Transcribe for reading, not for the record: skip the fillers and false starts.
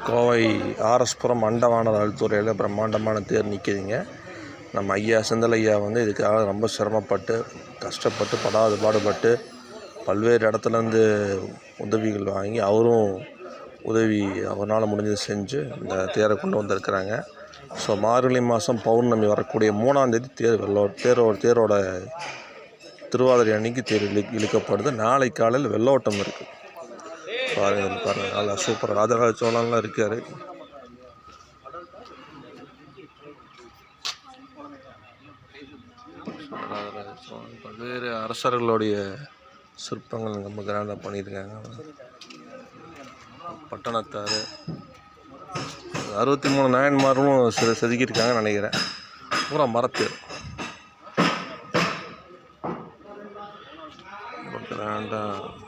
கோவை ஆர்எஸ்புரம் அண்டவாணர் ஆழ்துறையில் பிரம்மாண்டமான தேர் நிற்கிதுங்க. நம்ம ஐயா செந்தில் ஐயா இதுக்காக ரொம்ப சிரமப்பட்டு கஷ்டப்பட்டு பாடுபட்டு பல்வேறு இடத்துலேருந்து உதவிகள் வாங்கி அவரும் உதவி அவரால் முடிஞ்சது செஞ்சு இந்த தேரை கொண்டு வந்திருக்கிறாங்க. ஸோ மார்கழி மாதம் பௌர்ணமி வரக்கூடிய 3ஆம் தேதி தேரோட திருவாதிரை அன்னைக்கு தேர் இழுக்கப்படுது. நாளை காலையில் வெள்ளோட்டம் இருக்குது. பாருங்கள் நல்லா சூப்பர் ராஜராஜ சோழன்லாம் இருக்கார். பல்வேறு அரசர்களுடைய சிற்பங்கள் ரொம்ப கிராண்டாக பண்ணியிருக்காங்க. பட்டணத்தார் 63 நாயன்மாரும் செதுக்கியிருக்காங்கன்னு நினைக்கிறேன். பூரா மரத்தேர் கிராண்டாக.